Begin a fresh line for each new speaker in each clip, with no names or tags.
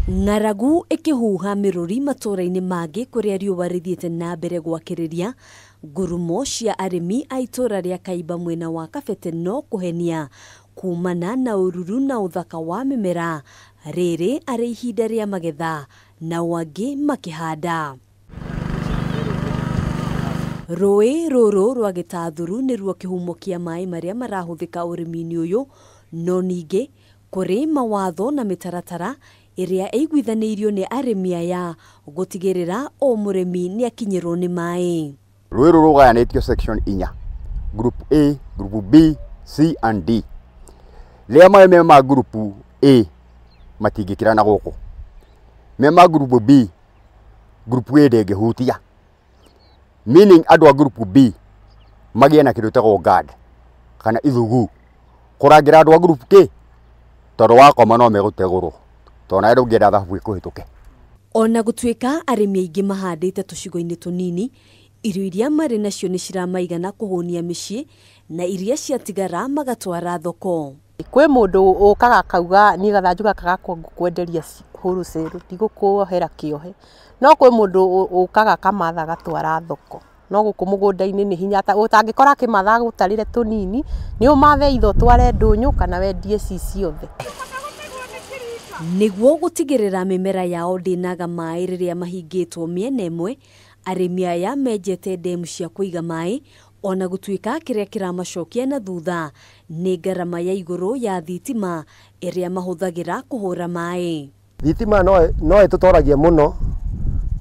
Ng'aragu ikihuha miruri matũra-inĩ mangĩ kũrĩa riũa rithiĩte na mbere gwakĩrĩria, ngurumo cia arĩmi a itũra rĩa Kaimba mwena wa Kabete no kũhenia kumana na ũruru na ũthaka wa mĩmera. Rĩrĩ arĩ ihinda rĩa magetha na wangĩ makĩhanda. Rũĩ rũrũ rwa Gĩtathuru nĩruo kĩhumo kĩa maĩ marĩa marahũthĩka ũrĩmi-inĩ ũyũ, no ningĩ kũrĩ mawatho na mĩtaratara ĩrĩa ĩiguithanĩirio nĩ arĩmi aya gũtigĩrĩra o mũrĩmi nĩ akinyĩrwo nĩ maĩ.
Rũĩ rũrũ rũgayanĩtio section 4, group A, group B, C and D. Rĩrĩa maĩ me ma group A matingĩkĩra na gũkũ. Me ma group B, group A ndĩngĩhutia. Meaning andũ a group B magĩe na kĩndũ gĩtagwo guard kana ithugu kũrangĩra andũ a group K, tondũ wakoma no megũtegũrwo, tondũ nawe ndũngĩenda thahabu ĩkũhĩtũke.
Ona gũtuĩka arĩmi aingĩ mahandĩte tũcigo-inĩ tũnini, irio iria marĩ nacio nĩ ciramaigana kũhũnia mĩciĩ na iria ciatigara magatwara thoko.
Kwĩ mũndũ ũkaga akauga niĩ gathanju gaka gakwa ngũkwenderia wholesale, ndigũkuohera kĩohe. No kwĩ mũndũ ũkaga akamatha agatwara thoko. No gũkũ mũgũnda-inĩ nĩ hinya, ũtangĩkora akĩmatha agũtarĩre tũnini, nĩ ũmathe itho tware ndũnyũ kana wendie ci ciothe.
Niguo gũtigĩrĩra mĩmera yao ndĩnaga maĩ rĩrĩa mahingĩtwo mĩena ĩmwe, arĩmi aya menjete ndemu cia kũiga maĩ, ona gũtuĩka kĩrĩa kĩramacokia na thutha nĩ ngarama ya igũrũ ya thitima ĩrĩa mahũthagĩra kũhũra maĩ.
Thitima no ĩtũtoragia mũno,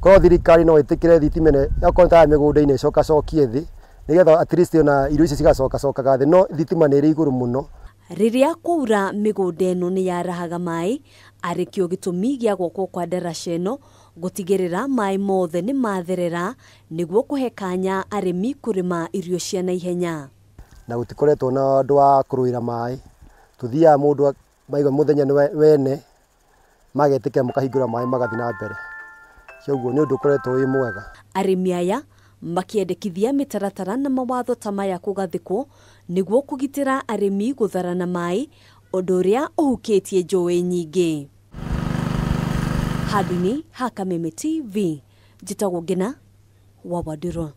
korwo thirikari no ĩtĩkĩre thitima yakorwo ta mĩgũnda-inĩ ĩcokacokie thĩ, nĩgetha at least ona irio ici cigacokacokaga thĩ, no thitima nĩ ĩrĩ igũrũ mũno.
Rĩrĩa kwaura mĩgũnda ĩno nĩ yarahaga maĩ, arĩkĩo gĩtũmi gĩa gwakwo kwa ndaraca ĩno gũtigĩrĩra maĩ mothe nĩ matherera nĩguo kũhe kanya arĩmi kũrĩma irio cia naihenya.
Na gũtikoretwo na andũ wa kũrũĩra maĩ, tũthiaga mũndũ maigua mũthenya wene magetĩkĩra mũkahingũra maĩ magathiĩ na mbere. Koguo nĩ ũndũ ũkoretwo wĩ mwega.
Arĩmi aya makĩendekithia mĩtaratara na mawatho ta maya kũgathĩkwo nĩguo kũgitĩra arĩmi gũtharana maĩ, ũndũ ũrĩa ũhukĩtie njũĩ nyingĩ. Handũ-inĩ ha Kameme TV, njĩtagwo Ngina wa Wadĩrwo.